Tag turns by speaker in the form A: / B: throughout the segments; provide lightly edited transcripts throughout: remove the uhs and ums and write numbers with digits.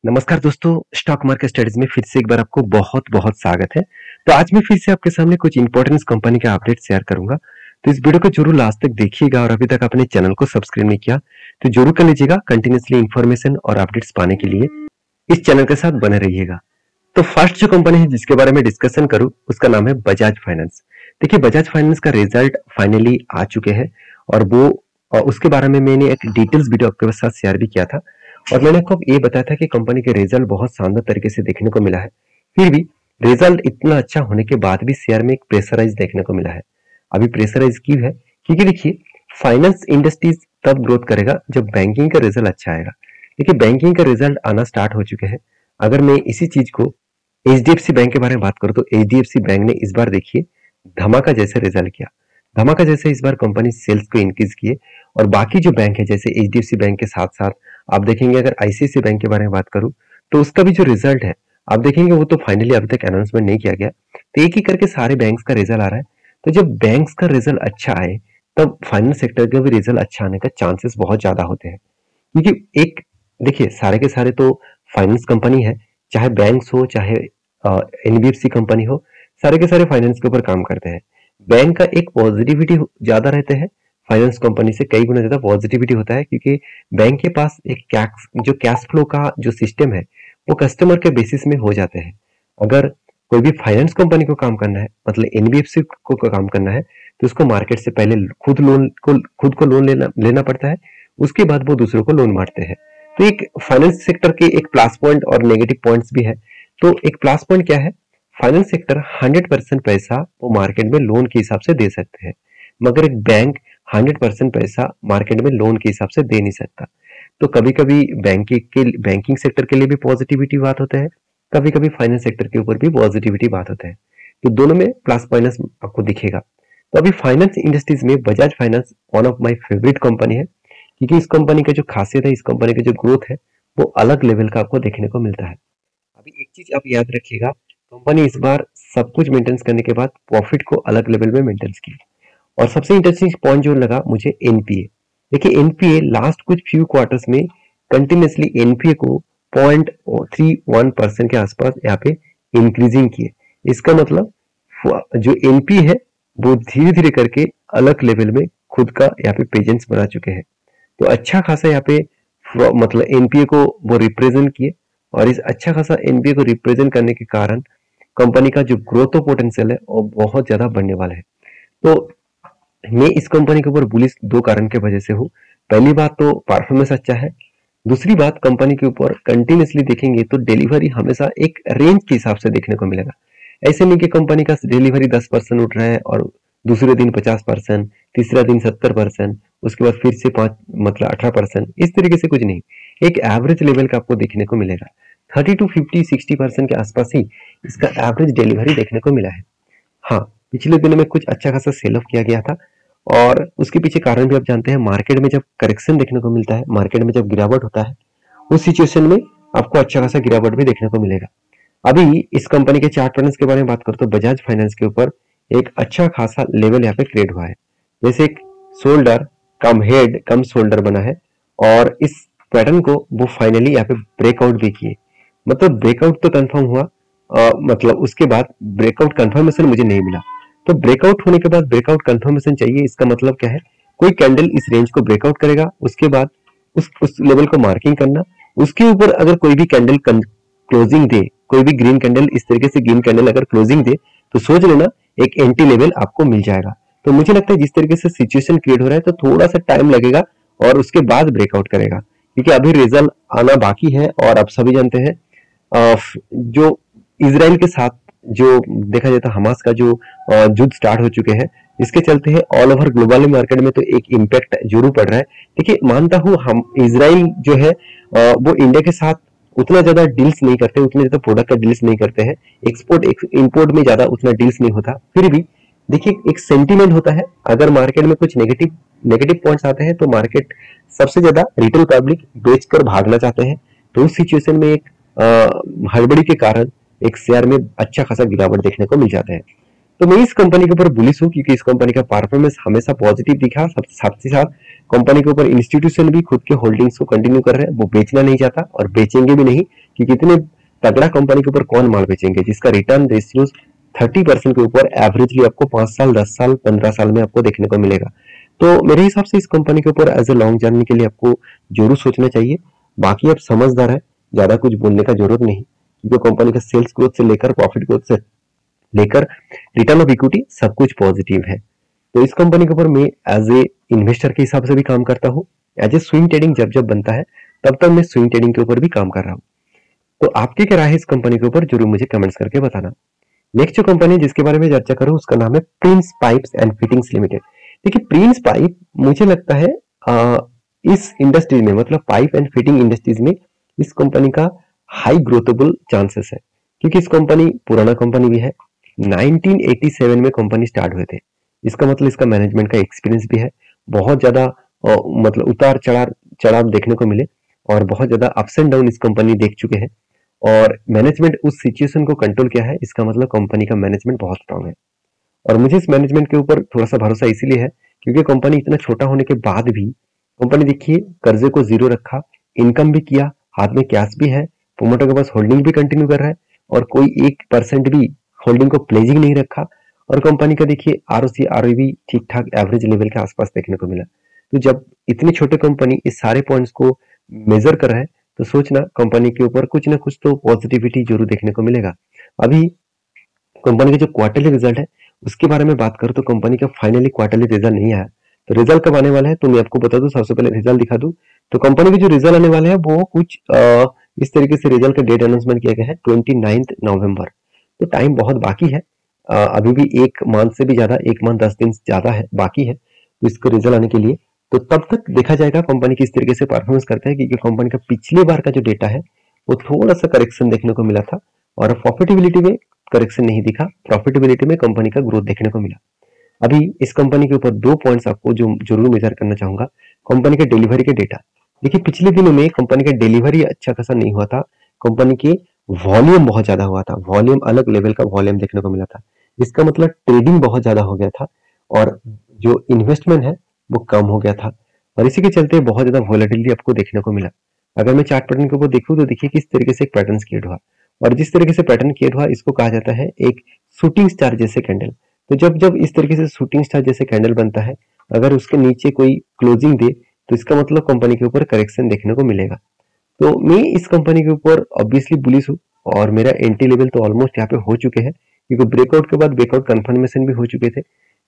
A: नमस्कार दोस्तों, stock market studies में फिर से एक बार आपको बहुत बहुत स्वागत है। तो आज मैं फिर से आपके सामने कुछ इंपॉर्टेंट कंपनी का अपडेट शेयर करूंगा। तो इस वीडियो को जरूर लास्ट तक देखिएगा और अभी तक अपने चैनल को सब्सक्राइब नहीं किया तो जरूर कर लीजिएगा। कंटिन्यूसली इंफॉर्मेशन और अपडेट्स पाने के लिए इस चैनल के साथ बने रहिएगा। तो फर्स्ट जो कंपनी है जिसके बारे में डिस्कशन करूं उसका नाम है बजाज फाइनेंस। देखिए, बजाज फाइनेंस का रिजल्ट फाइनली आ चुके हैं और उसके बारे में मैंने एक डिटेल्स वीडियो आपके साथ शेयर भी किया था और मैंने आपको ये बताया था कि कंपनी के रिजल्ट बहुत शानदार तरीके से देखने को मिला है। फिर भी रिजल्ट इतना अच्छा होने के बाद भी शेयर में एक प्रेशराइज देखने को मिला है। अभी प्रेशराइज क्यों है? क्योंकि देखिए, फाइनेंस इंडस्ट्रीज तब ग्रोथ करेगा जब बैंकिंग का रिजल्ट अच्छा आएगा। देखिए, बैंकिंग का रिजल्ट आना स्टार्ट हो चुके हैं। अगर मैं इसी चीज को एचडीएफसी बैंक के बारे में बात करूं तो एचडीएफसी बैंक ने इस बार देखिए धमाका जैसे रिजल्ट किया। धमाका जैसे इस बार कंपनी सेल्स को इंक्रीज किए और बाकी जो बैंक है जैसे एचडीएफसी बैंक के साथ साथ आप देखेंगे, अगर आईसीआईसीआई बैंक के बारे में बात करूं तो उसका भी जो रिजल्ट है आप देखेंगे वो तो फाइनली अभी तक अनाउंसमेंट नहीं किया गया। तो एक ही करके सारे बैंक्स का रिजल्ट आ रहा है। तो जब बैंक्स का रिजल्ट अच्छा आए तब फाइनेंस सेक्टर का भी रिजल्ट अच्छा आने का चांसेस बहुत ज्यादा होते हैं। क्योंकि एक देखिए, सारे के सारे तो फाइनेंस कंपनी है, चाहे बैंक्स हो चाहे एनबीएफसी कंपनी हो, सारे के सारे फाइनेंस के ऊपर काम करते हैं। बैंक का एक पॉजिटिविटी ज्यादा रहते हैं, फाइनेंस कंपनी से कई गुना ज्यादा पॉजिटिविटी होता है क्योंकि बैंक के पास एक कैश फ्लो का जो सिस्टम है वो कस्टमर के बेसिस में हो जाते हैं। अगर कोई भी फाइनेंस कंपनी को काम करना है, मतलब एनबीएफसी को काम करना है, तो उसको मार्केट से पहले खुद को लोन लेना पड़ता है। उसके बाद वो दूसरों को लोन मारते हैं। तो एक फाइनेंस सेक्टर के एक प्लस पॉइंट और नेगेटिव पॉइंट्स भी है। तो एक प्लस पॉइंट क्या है? फाइनेंस सेक्टर 100% पैसा वो मार्केट में लोन के हिसाब से दे सकते हैं, मगर एक बैंक 100% पैसा मार्केट में लोन के हिसाब से दे नहीं सकता। तो कभी कभी बैंकिंग सेक्टर के लिए भी पॉजिटिविटी बात होता है, कभी कभी फाइनेंस सेक्टर के ऊपर भी पॉजिटिविटी बात होता है। तो दोनों में प्लस माइनस आपको दिखेगा। तो अभी फाइनेंस इंडस्ट्रीज में Bajaj finance one of my favourite company है क्योंकि इस कंपनी का जो खासियत है, इस कंपनी का जो ग्रोथ है वो अलग लेवल का आपको देखने को मिलता है। अभी एक चीज आप याद रखिएगा, कंपनी इस बार सब कुछ मेंटेन करने के बाद प्रॉफिट को अलग लेवल में मेंटेन की। और सबसे इंटरेस्टिंग पॉइंट जो लगा मुझे एनपीए। देखिए, एनपीए लास्ट कुछ फ्यू क्वार्टर्स में कंटिन्यूसली एनपीए को 0.31% के आसपास यहाँ पे इंक्रीजिंग किए। इसका मतलब जो एनपीए है वो धीरे धीरे करके अलग लेवल में खुद का यहाँ पे प्रेजेंस बना चुके हैं। तो अच्छा खासा यहाँ पे मतलब एनपीए को वो रिप्रेजेंट किए और इस अच्छा खासा एनपीए को रिप्रेजेंट करने के कारण कंपनी का जो ग्रोथ पोटेंशियल है वो बहुत ज्यादा बढ़ने वाला है। तो मैं इस कंपनी के ऊपर बुलिश दो कारण के वजह से हूँ। पहली बात तो परफॉर्मेंस अच्छा है, दूसरी बात कंपनी के ऊपर कंटिन्यूसली देखेंगे तो डिलीवरी हमेशा एक रेंज के हिसाब से देखने को मिलेगा। ऐसे नहीं कि कंपनी का डिलीवरी 10% उठ रहा है और दूसरे दिन 50%, तीसरा दिन 70%, उसके बाद फिर से 18%, इस तरीके से कुछ नहीं। एक एवरेज लेवल का आपको देखने को मिलेगा। 30 to 50, 60% के आसपास ही इसका एवरेज डिलीवरी देखने को मिला है। हाँ, पिछले दिनों में कुछ अच्छा खासा सेल ऑफ किया गया था और उसके पीछे कारण भी आप जानते हैं। मार्केट में जब करेक्शन देखने को मिलता है, मार्केट में जब गिरावट होता है, उस सिचुएशन में आपको अच्छा खासा गिरावट भी देखने को मिलेगा। अभी इस कंपनी के चार्ट पैटर्न्स के बारे में बात करूं तो बजाज फाइनेंस के ऊपर एक अच्छा खासा लेवल यहाँ पे क्रिएट हुआ है। जैसे एक शोल्डर कम हेड कम शोल्डर बना है और इस पैटर्न को वो फाइनली यहाँ पे ब्रेकआउट भी किए। मतलब ब्रेकआउट तो कंफर्म हुआ, मतलब उसके बाद ब्रेकआउट कंफर्मेशन मुझे नहीं मिला। तो ब्रेकआउट होने के बाद ब्रेकआउट कंफर्मेशन चाहिए। इसका मतलब क्या है? कोई कैंडल इस रेंज को ब्रेकआउट करेगा, उसके बाद उस लेवल को मार्किंग करना, उसके ऊपर अगर कोई भी कैंडल क्लोजिंग दे, कोई भी ग्रीन कैंडल इस तरीके से ग्रीन कैंडल अगर क्लोजिंग दे तो सोच लेना एक एंटी लेवल आपको मिल जाएगा। तो मुझे लगता है जिस तरीके से सिचुएशन क्रिएट हो रहा है तो थोड़ा सा टाइम लगेगा और उसके बाद ब्रेकआउट करेगा, क्योंकि अभी रिजल्ट आना बाकी है। और आप सभी जानते हैं जो इजराइल के साथ जो देखा जाता है हमास का जो युद्ध स्टार्ट हो चुके हैं, इसके चलते है ऑल ओवर ग्लोबल मार्केट में तो एक इम्पैक्ट जरूर पड़ रहा है। देखिए, मानता हूं हम इजराइल जो है वो इंडिया के साथ उतना ज्यादा डील्स नहीं करते, उतने ज्यादा प्रोडक्ट का डील्स नहीं करते हैं, एक्सपोर्ट इंपोर्ट में ज्यादा उतना डील्स नहीं होता। फिर भी देखिए, एक सेंटीमेंट होता है। अगर मार्केट में कुछ नेगेटिव पॉइंट्स आते हैं तो मार्केट सबसे ज्यादा रिटेल पब्लिक बेचकर भागना चाहते हैं। तो उस सिचुएशन में एक हड़बड़ी के कारण एक शेयर में अच्छा खासा गिरावट देखने को मिल जाता है। तो मैं इस कंपनी के ऊपर बुलिश हूँ क्योंकि इस कंपनी का परफॉर्मेंस हमेशा पॉजिटिव दिखा। साथ ही साथ कंपनी के ऊपर इंस्टीट्यूशन भी खुद के होल्डिंग्स को कंटिन्यू कर रहे हैं, वो बेचना नहीं चाहता और बेचेंगे भी नहीं, क्योंकि इतने तगड़ा कंपनी के ऊपर कौन माल बेचेंगे जिसका रिटर्न रेशियोज 30% के ऊपर एवरेजली आपको 5 साल 10 साल 15 साल में आपको देखने को मिलेगा। तो मेरे हिसाब से इस कंपनी के ऊपर एज ए लॉन्ग जर्नी के लिए आपको जरूर सोचना चाहिए। बाकी आप समझदार है, ज्यादा कुछ बोलने का जरूरत नहीं, क्योंकि कंपनी का सेल्स ग्रोथ से लेकर प्रॉफिट ग्रोथ से लेकर रिटर्न ऑफ इक्विटी सब कुछ पॉजिटिव है। तो इस कंपनी के ऊपर मैं एज ए इन्वेस्टर के हिसाब से भी काम करता हूँ। एज ए स्विंग ट्रेडिंग जब जब बनता है तब तब मैं स्विंग ट्रेडिंग के ऊपर भी काम कर रहा हूँ। तो आपकी क्या राय है इस कंपनी के ऊपर, जरूर मुझे कमेंट्स करके बताना। नेक्स्ट जो कंपनी जिसके बारे में चर्चा करूं उसका नाम है Prince pipes and fittings limited. देखिए प्रिंस पाइप मुझे लगता है इस इंडस्ट्री में, मतलब पाइप एंड फिटिंग इंडस्ट्रीज में इस कंपनी का हाई ग्रोथेबल चांसेस है, क्योंकि इस कंपनी पुराना कंपनी भी है। 1987 में कंपनी स्टार्ट हुए थे, इसका मतलब इसका मैनेजमेंट का एक्सपीरियंस भी है। बहुत ज्यादा मतलब उतार चढ़ाव देखने को मिले और बहुत ज्यादा अप्स एंड डाउन इस कंपनी देख चुके हैं और मैनेजमेंट उस सिचुएशन को कंट्रोल किया है। इसका मतलब कंपनी का मैनेजमेंट बहुत स्ट्रांग है और मुझे इस मैनेजमेंट के ऊपर थोड़ा सा भरोसा इसीलिए है क्योंकि कंपनी इतना छोटा होने के बाद भी कंपनी देखिए कर्जे को जीरो रखा, इनकम भी किया, हाथ में कैश भी है, प्रोमोटर के पास होल्डिंग भी कंटिन्यू कर रहा है और कोई 1% भी होल्डिंग को प्लेजिंग नहीं रखा और कंपनी का देखिए आरओसी आरओई भी ठीक ठाक एवरेज लेवल के आसपास देखने को मिला। तो जब इतनी छोटे कंपनी इस सारे पॉइंट्स को मेजर कर रहा है तो सोचना कंपनी के ऊपर कुछ ना कुछ तो पॉजिटिविटी जरूर देखने को मिलेगा। अभी कंपनी का जो क्वार्टरली रिजल्ट है उसके बारे में बात करूं तो कंपनी का फाइनली क्वार्टरली रिजल्ट नहीं आया। तो रिजल्ट कब आने वाला है तो मैं आपको बता दूं, सबसे पहले रिजल्ट दिखा दूं। तो कंपनी के जो रिजल्ट आने वाले हैं वो कुछ इस तरीके से रिजल्ट का डेट अनाउंसमेंट किया गया है 29 नवंबर। तो टाइम बहुत बाकी है, अभी भी 1 मंथ से भी ज्यादा, 1 मंथ 10 दिन ज्यादा है बाकी है तो इसको रिजल्ट आने के लिए। तो तब तक देखा जाएगा कंपनी किस तरीके से परफॉर्मेंस करता है, क्योंकि कंपनी का पिछले बार का जो डेटा है वो थोड़ा सा करेक्शन देखने को मिला था और प्रॉफिटेबिलिटी में करेक्शन नहीं दिखा, प्रॉफिटेबिलिटी में कंपनी का ग्रोथ देखने को मिला। अभी इस कंपनी के ऊपर 2 पॉइंट्स आपको जो जरूर मेजर करना चाहूंगा, कंपनी के डिलीवरी के डेटा। देखिए पिछले दिनों में कंपनी का डिलीवरी अच्छा खासा नहीं हुआ था, कंपनी के वॉल्यूम बहुत ज्यादा हुआ था, वॉल्यूम अलग लेवल का वॉल्यूम देखने को मिला था। इसका मतलब ट्रेडिंग बहुत ज्यादा हो गया था और जो इन्वेस्टमेंट है वो कम हो गया था और इसी के चलते बहुत ज्यादा वॉलेटिलिटी आपको देखने को मिला। अगर मैं चार्ट पैटर्न के ऊपर देखूं तो देखिए किस तरीके से एक पैटर्न क्रिएट हुआ और जिस तरीके से पैटर्न क्रिएट हुआ इसको कहा जाता है एक शूटिंग स्टार जैसे कैंडल। तो जब जब इस तरीके से शूटिंग स्टार जैसे कैंडल बनता है, अगर उसके नीचे कोई क्लोजिंग दे तो इसका मतलब कंपनी के ऊपर करेक्शन देखने को मिलेगा। तो मैं इस कंपनी के ऊपर ऑब्वियसली बुलिश हूँ और मेरा एंट्री लेवल तो ऑलमोस्ट यहाँ पे हो चुके हैं, क्योंकि ब्रेकआउट के बाद ब्रेकआउट कंफर्मेशन भी हो चुके थे।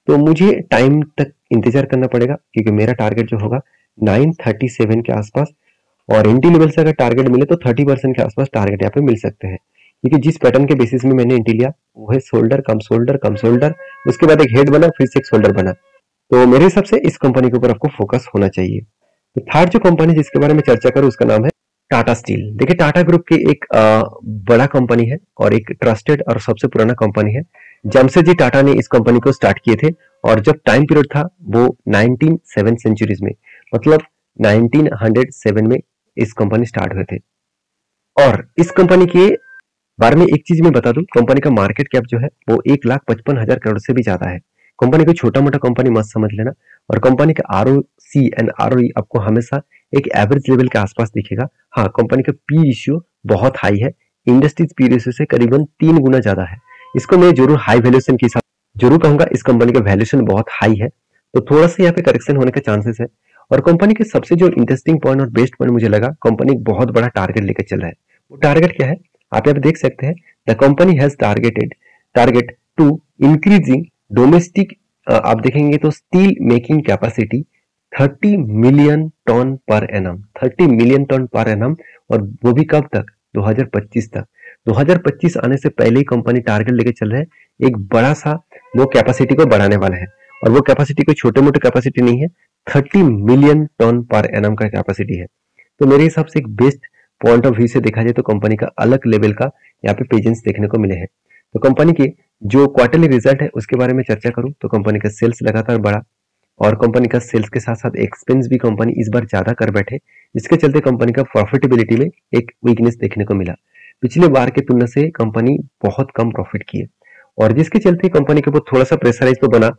A: तो मुझे टाइम तक इंतजार करना पड़ेगा क्योंकि मेरा टारगेट जो होगा 937 के आसपास और एंट्री लेवल से अगर टारगेट मिले तो 30% के आसपास टारगेट यहाँ पे मिल सकते हैं, क्योंकि जिस पैटर्न के बेसिस में मैंने एंट्री लिया वो है शोल्डर कम शोल्डर कम शोल्डर, उसके बाद एक हेड बना फिर से एक शोल्डर बना। तो मेरे हिसाब से इस कंपनी के ऊपर आपको फोकस होना चाहिए। तो थर्ड जो कंपनी जिसके बारे में चर्चा करूं उसका नाम है टाटा स्टील। देखिए टाटा ग्रुप की एक बड़ा कंपनी है और एक ट्रस्टेड और सबसे पुराना कंपनी है। जमशेदजी टाटा ने इस कंपनी को स्टार्ट किए थे और जब टाइम पीरियड था वो 1907 सेंचुरीज में, मतलब 1907 में इस कंपनी स्टार्ट हुए थे। और इस कंपनी के बारे में एक चीज मैं बता दूं, कंपनी का मार्केट कैप जो है वो 1,55,000 करोड़ से भी ज्यादा है। कंपनी को छोटा मोटा कंपनी मत समझ लेना और कंपनी का आरओसी एंड आरओई आपको हमेशा एक एवरेज लेवल के आसपास दिखेगा। हाँ, कंपनी का पी रेशियो बहुत हाई है, इंडस्ट्रीज पी रेशियो से करीबन 3 गुना ज्यादा है। इसको मैं जरूर हाई वैल्यूएशन के साथ जरूर कहूंगा, इस कंपनी का वैल्यूएशन बहुत हाई है, तो थोड़ा सा यहाँ पे करेक्शन होने के चांसेस है। और कंपनी के सबसे जो इंटरेस्टिंग पॉइंट और बेस्ट पॉइंट मुझे लगा, कंपनी बहुत बड़ा टारगेट लेकर चल रहा है। वो टारगेट क्या है आप यहाँ पे देख सकते हैं, the company has target to increasing domestic, आप देखेंगे तो steel making capacity 30 million ton per annum, 30 million ton per annum, और वो भी कब तक, 2025 तक। 2025 आने से पहले ही कंपनी टारगेट लेके चल रहे हैं, एक बड़ा सा वो कैपेसिटी को बढ़ाने वाला है और वो कैपेसिटी कोई छोटे मोटे कैपेसिटी नहीं है, 30 मिलियन टन पर एनम का कैपेसिटी है। तो मेरे हिसाब से एक बेस्ट पॉइंट ऑफ व्यू से देखा जाए तो कंपनी का अलग लेवल का यहाँ पे पेजेंस देखने को मिले हैं। तो कंपनी के जो क्वार्टरली रिजल्ट है उसके बारे में चर्चा करूं तो कंपनी का सेल्स लगातार बढ़ा और कंपनी का सेल्स के साथ साथ एक्सपेंस भी कंपनी इस बार ज्यादा कर बैठे, जिसके चलते कंपनी का प्रॉफिटेबिलिटी में एक वीकनेस देखने को मिला। पिछले बार के तुलना से कंपनी बहुत कम प्रॉफिट की है और जिसके चलते कंपनी के ऊपर थोड़ा सा प्रेशराइज तो बना।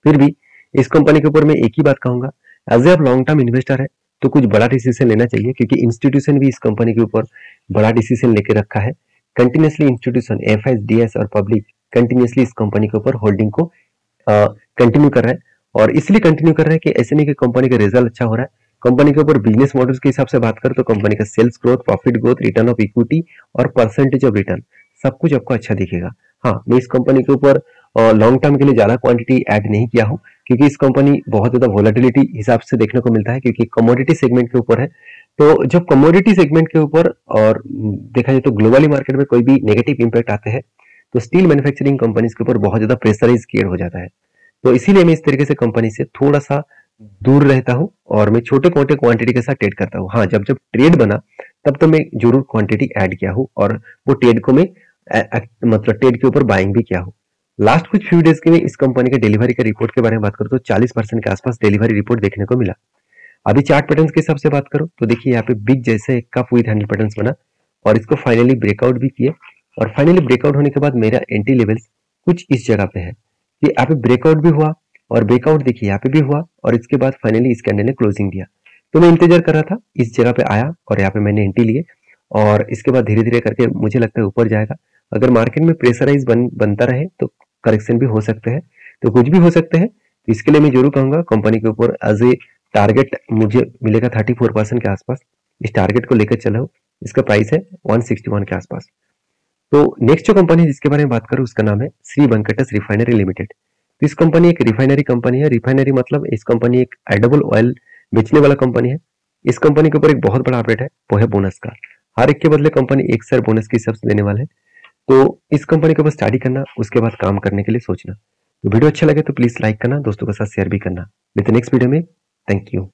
A: फिर भी इस कंपनी के ऊपर मैं एक ही बात कहूंगा, एज ए आप लॉन्ग टर्म इन्वेस्टर है तो कुछ बड़ा डिसीजन लेना चाहिए, क्योंकि इंस्टीट्यूशन भी इस कंपनी के ऊपर बड़ा डिसीजन लेके रखा है। कंटिन्यूसली इंस्टीट्यूशन, एफआईएस, डीएस और पब्लिक कंटिन्यूसली इस कंपनी के ऊपर होल्डिंग को कंटिन्यू कर रहा है। और इसलिए कंटिन्यू कर रहा है कि ऐसे नहीं कि कंपनी का रिजल्ट अच्छा हो रहा है, कंपनी के ऊपर बिजनेस मॉडल्स के हिसाब से बात करें तो कंपनी का sales growth, profit growth, return of equity और परसेंटेज ऑफ रिटर्न सब कुछ आपको अच्छा दिखेगा। हाँ, मैं इस कंपनी के ऊपर लॉन्ग टर्म के लिए ज्यादा क्वांटिटी ऐड नहीं किया हूँ, क्योंकि इस कंपनी बहुत ज्यादा वोलेटिलिटी हिसाब से देखने को मिलता है, क्योंकि कमोडिटी सेगमेंट के ऊपर है। तो जब कमोडिटी सेगमेंट के ऊपर और देखा जाए तो ग्लोबली मार्केट में कोई भी नेगेटिव इंपैक्ट आते हैं तो स्टील मैन्युफैक्चरिंग कंपनीज के ऊपर बहुत ज्यादा प्रेशराइज क्रिएट हो जाता है। तो इसीलिए मैं इस तरीके से कंपनी से थोड़ा सा दूर रहता हूँ और मैं छोटे मोटे क्वांटिटी के साथ ट्रेड करता हूँ। हाँ, जब जब ट्रेड बना तब तो मैं जरूर क्वांटिटी ऐड किया हूँ और वो ट्रेड को मैं मतलब ट्रेड के ऊपर बाइंग भी किया हूँ। लास्ट कुछ फ्यू डेज के में इस कंपनी के डिलीवरी के रिपोर्ट के बारे में बात करूँ तो 40% के आसपास डिलीवरी रिपोर्ट देखने को मिला। अभी चार्ट पैटर्न्स के हिसाब से बात करो तो देखिए यहाँ पे बिग जैसे एक कप विद हैंडल पैटर्न्स बना और इसको फाइनली ब्रेकआउट भी किए। और फाइनली ब्रेकआउट होने के बाद मेरा एंट्री लेवल्स कुछ इस जगह पे है कि यहाँ पे ब्रेकआउट भी हुआ और ब्रेकआउट देखिए यहाँ पे भी हुआ और इसके बाद फाइनली इस कैंडल ने क्लोजिंग दिया। तो मैं इंतजार कर रहा था, इस जगह पे आया और यहाँ पे मैंने एंट्री लिए और इसके बाद धीरे धीरे करके मुझे लगता है ऊपर जाएगा। अगर मार्केट में प्रेशराइज बनता रहे तो करेक्शन भी हो सकते हैं, तो कुछ भी हो सकते हैं। तो इसके लिए मैं जरूर कहूंगा कंपनी के ऊपर एज ए टारगेट मुझे मिलेगा 34% के आसपास, इस टारगेट को लेकर चलो। इसका प्राइस है 161 के आसपास। तो नेक्स्ट जो कंपनी जिसके बारे में बात करूं उसका नाम है श्री वेंकटेश रिफाइनरी लिमिटेड। तो इस कंपनी एक रिफाइनरी कंपनी है। रिफाइनरी मतलब इस कंपनी एक एडिबल ऑयल बेचने वाला कंपनी है। इस कंपनी के ऊपर एक बहुत बड़ा अपडेट है, वो है बोनस का। हर एक के बदले कंपनी एक शेयर बोनस के हिसाब से देने वाले है। तो इस कंपनी के ऊपर स्टडी करना, उसके बाद काम करने के लिए सोचना। तो वीडियो अच्छा लगे तो प्लीज लाइक करना, दोस्तों के साथ शेयर भी करना। विद नेक्स्ट वीडियो में, थैंक यू।